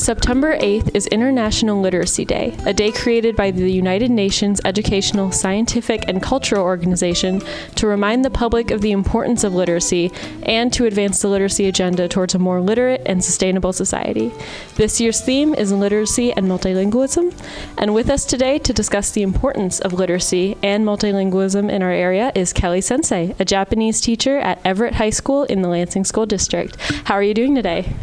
September 8th is International Literacy Day, a day created by the United Nations Educational, Scientific, and Cultural Organization to remind the public of the importance of literacy and to advance the literacy agenda towards a more literate and sustainable society. This year's theme is literacy and multilingualism, and with us today to discuss the importance of literacy and multilingualism in our area is Kelly Sensei, a Japanese teacher at Everett High School in the Lansing School District. How are you doing today?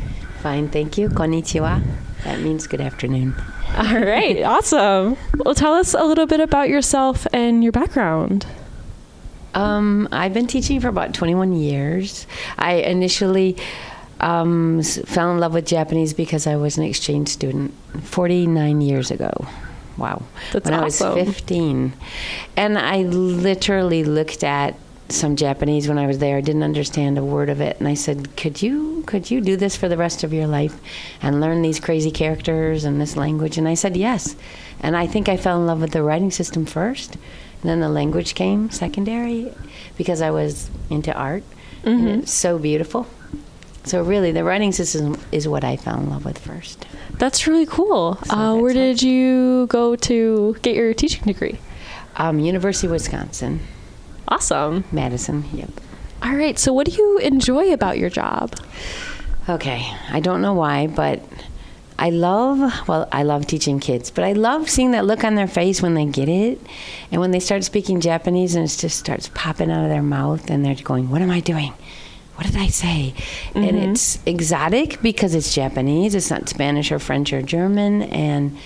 Fine, thank you. Konnichiwa. That means good afternoon. All right, awesome. Well, tell us a little bit about yourself and your background. I've been teaching for about 21 years. I initially fell in love with Japanese because I was an exchange student 49 years ago. Wow. That's when awesome. I was 15. And I literally looked at some Japanese when I was there. I didn't understand a word of it. And I said, could you do this for the rest of your life and learn these crazy characters and this language? And I said, yes. And I think I fell in love with the writing system first. And then the language came secondary because I was into art. Mm-hmm. And it's so beautiful. So really, the writing system is what I fell in love with first. That's really cool. Where did you go to get your teaching degree? University of Wisconsin. Awesome. Madison, yep. All right, so what do you enjoy about your job? Okay, I don't know why, but I love teaching kids, but I love seeing that look on their face when they get it, and when they start speaking Japanese and it just starts popping out of their mouth, and they're going, what am I doing? What did I say? Mm-hmm. And it's exotic because it's Japanese. It's not Spanish or French or German, and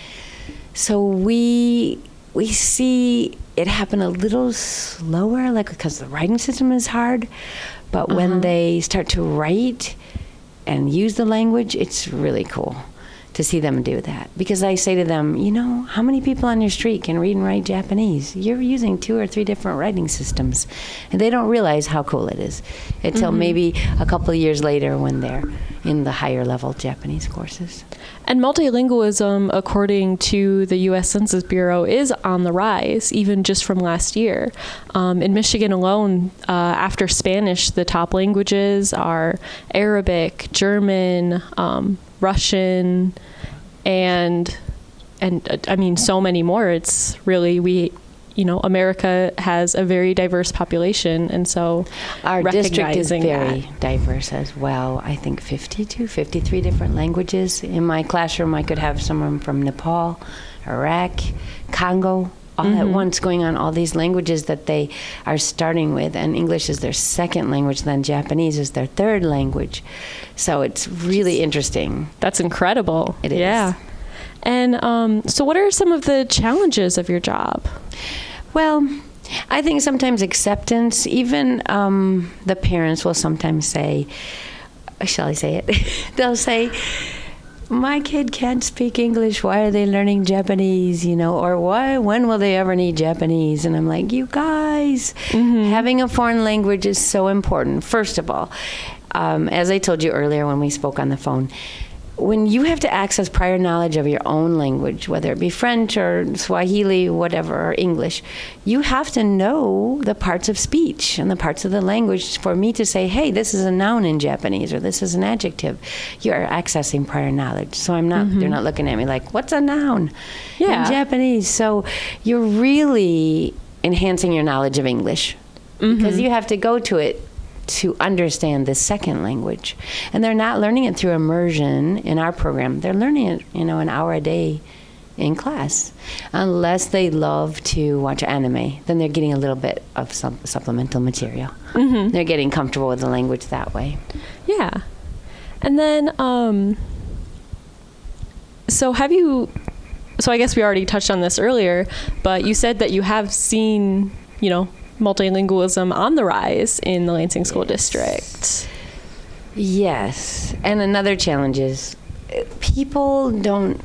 so we see it happen a little slower, like because the writing system is hard. But when they start to write and use the language, it's really cool to see them do that. Because I say to them, how many people on your street can read and write Japanese? You're using 2 or 3 different writing systems. And they don't realize how cool it is until maybe a couple of years later when they're in the higher level Japanese courses. And multilingualism, according to the U.S. Census Bureau, is on the rise, even just from last year. In Michigan alone, after Spanish, the top languages are Arabic, German, Russian, and I mean, so many more. It's really, America has a very diverse population, and so our district is very that. diverse as well. I think 53 different languages. In my classroom, I could have someone from Nepal, Iraq, Congo, all at once going on all these languages that they are starting with, and English is their second language, then Japanese is their third language. So it's really interesting. That's incredible. It is. Yeah. And so what are some of the challenges of your job? Well, I think sometimes acceptance, even the parents will sometimes say, shall I say it? They'll say, my kid can't speak English. Why are they learning Japanese? Or when will they ever need Japanese? And I'm like, you guys, having a foreign language is so important. First of all, as I told you earlier when we spoke on the phone, when you have to access prior knowledge of your own language, whether it be French or Swahili, whatever, or English, you have to know the parts of speech and the parts of the language for me to say, hey, this is a noun in Japanese or this is an adjective. You're accessing prior knowledge. So I'm not, they're not looking at me like, what's a noun in Japanese? So you're really enhancing your knowledge of English because you have to go to it to understand the second language. And they're not learning it through immersion in our program. They're learning it, an hour a day in class. Unless they love to watch anime, then they're getting a little bit of supplemental material. They're getting comfortable with the language that way. Yeah. And then, so I guess we already touched on this earlier, but you said that you have seen, multilingualism on the rise in the Lansing School District. Yes. And another challenge is people don't,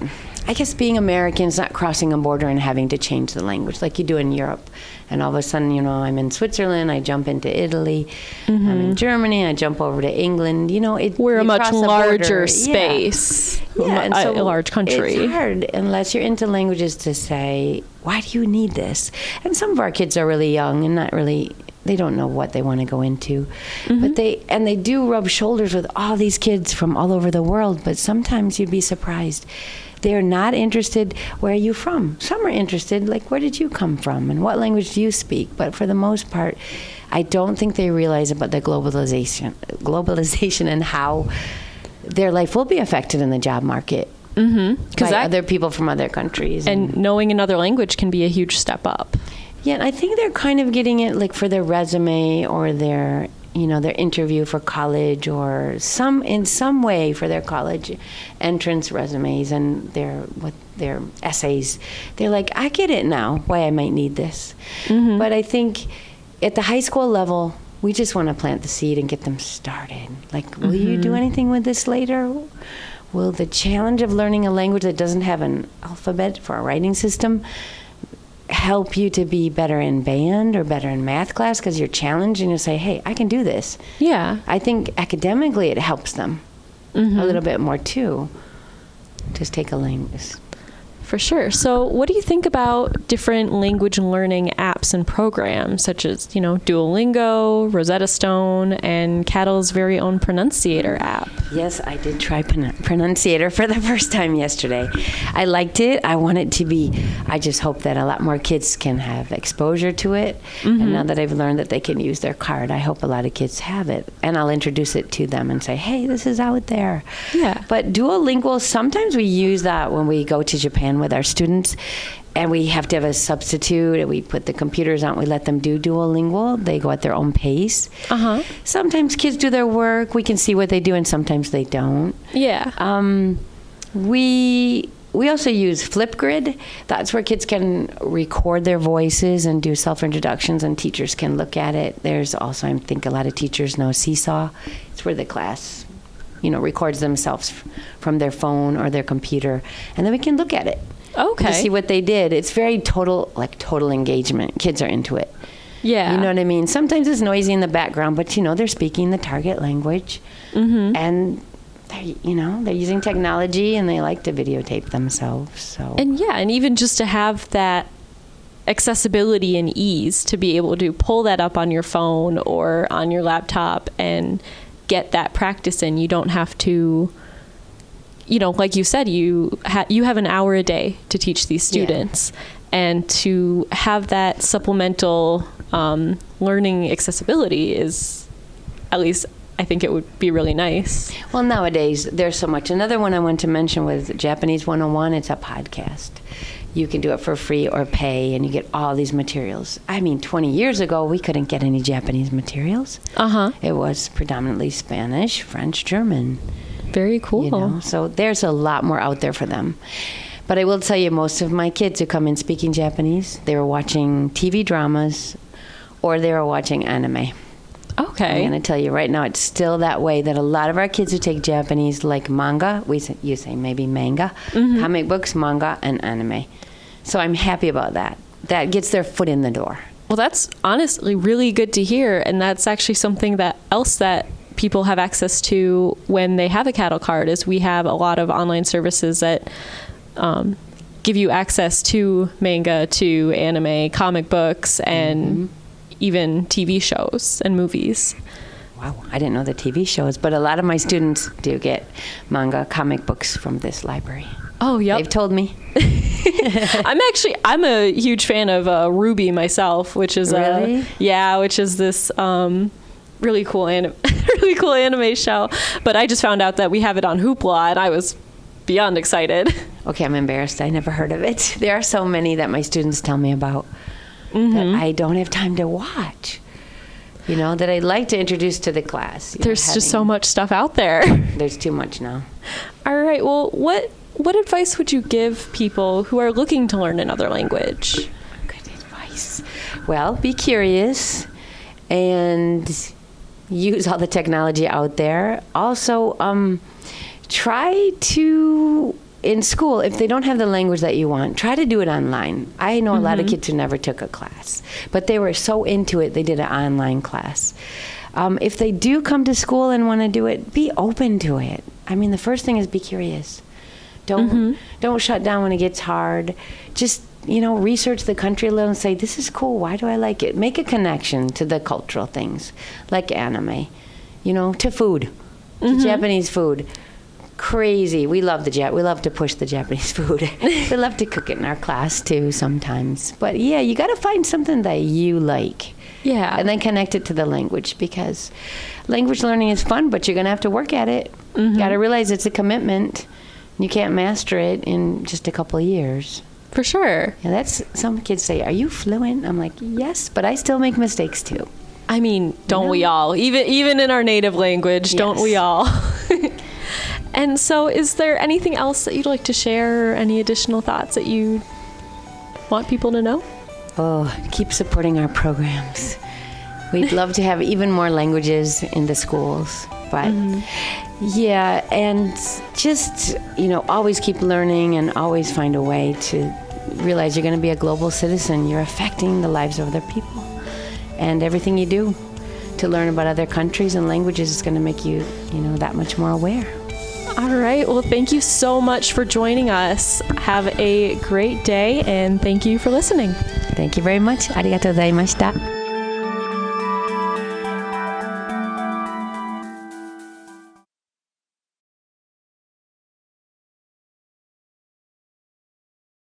I guess being American is not crossing a border and having to change the language like you do in Europe. And all of a sudden, I'm in Switzerland, I jump into Italy, I'm in Germany, I jump over to England. We're a much larger space, and so a large country. It's hard unless you're into languages to say, why do you need this? And some of our kids are really young and not really they don't know what they want to go into. But they do rub shoulders with all these kids from all over the world, but sometimes you'd be surprised. They're not interested, where are you from? Some are interested, like, where did you come from and what language do you speak? But for the most part, I don't think they realize about the globalization and how their life will be affected in the job market by other people from other countries. And knowing another language can be a huge step up. Yeah, and I think they're kind of getting it like for their resume or their interview for college or in some way for their college entrance resumes and their essays. They're like, I get it now why I might need this. But I think at the high school level, we just want to plant the seed and get them started. Like, will you do anything with this later? Will the challenge of learning a language that doesn't have an alphabet for a writing system help you to be better in band or better in math class because you're challenged and you say, hey, I can do this? Yeah. I think academically it helps them a little bit more too. Just take a language. For sure. So what do you think about different language learning apps and programs such as, Duolingo, Rosetta Stone, and CADL's very own Pronunciator app? Yes, I did try Pronunciator for the first time yesterday. I liked it. I want it to be, I just hope that a lot more kids can have exposure to it. And now that I've learned that they can use their card, I hope a lot of kids have it. And I'll introduce it to them and say, hey, this is out there. Yeah. But Duolingo, sometimes we use that when we go to Japan with our students, and we have to have a substitute, and we put the computers on, we let them do Duolingo. They go at their own pace. Sometimes kids do their work, we can see what they do, and sometimes they don't. Yeah. We also use Flipgrid. That's where kids can record their voices and do self-introductions, and teachers can look at it. There's also, I think a lot of teachers know Seesaw. It's where the class records themselves from their phone or their computer, and then we can look at it. Okay. To see what they did. It's very total engagement. Kids are into it. Yeah. You know what I mean? Sometimes it's noisy in the background, but they're speaking the target language, and they're using technology, and they like to videotape themselves. So. And even just to have that accessibility and ease to be able to pull that up on your phone or on your laptop and get that practice in. You don't have to, like you said, you have an hour a day to teach these students, and to have that supplemental learning accessibility is, at least I think it would be really nice. Well, nowadays there's so much. Another one I want to mention was Japanese 101. It's a podcast. You can do it for free or pay, and you get all these materials. I mean, 20 years ago, we couldn't get any Japanese materials. It was predominantly Spanish, French, German. Very cool. So there's a lot more out there for them. But I will tell you, most of my kids who come in speaking Japanese, they were watching TV dramas or they were watching anime. Okay. I'm going to tell you right now, it's still that way, that a lot of our kids who take Japanese like manga, you say maybe manga, comic books, manga, and anime. So I'm happy about that. That gets their foot in the door. Well, that's honestly really good to hear, and that's actually something that people have access to when they have a CADL card. Is we have a lot of online services that give you access to manga, to anime, comic books, and even TV shows and movies. Wow, I didn't know the TV shows, but a lot of my students do get manga, comic books from this library. Oh, yep. They've told me. I'm a huge fan of Ruby myself, which is which is this really cool anime show. But I just found out that we have it on Hoopla, and I was beyond excited. Okay, I'm embarrassed. I never heard of it. There are so many that my students tell me about that I don't have time to watch. That I'd like to introduce to the class. There's just so much stuff out there. There's too much now. All right. Well, what advice would you give people who are looking to learn another language? Good advice. Well, be curious and use all the technology out there. Also, try to, in school, if they don't have the language that you want, try to do it online. I know a lot of kids who never took a class, but they were so into it, they did an online class. If they do come to school and want to do it, be open to it. I mean, the first thing is be curious. Don't shut down when it gets hard. Just research the country a little and say, this is cool. Why do I like it? Make a connection to the cultural things, like anime, to food, to Japanese food. Crazy. We love we love to push the Japanese food. We love to cook it in our class too sometimes. But yeah, you got to find something that you like. Yeah. And then connect it to the language, because language learning is fun, but you're going to have to work at it. You got to realize it's a commitment. You can't master it in just a couple of years. For sure. Yeah, some kids say, "Are you fluent?" I'm like, "Yes, but I still make mistakes too." I mean, don't we all? Even in our native language, Yes. don't we all? And so is there anything else that you'd like to share, or any additional thoughts that you want people to know? Oh, keep supporting our programs. We'd love to have even more languages in the schools. But yeah, and just, always keep learning and always find a way to realize you're going to be a global citizen. You're affecting the lives of other people. And everything you do to learn about other countries and languages is going to make you, that much more aware. All right. Well, thank you so much for joining us. Have a great day, and thank you for listening. Thank you very much. ありがとうございました。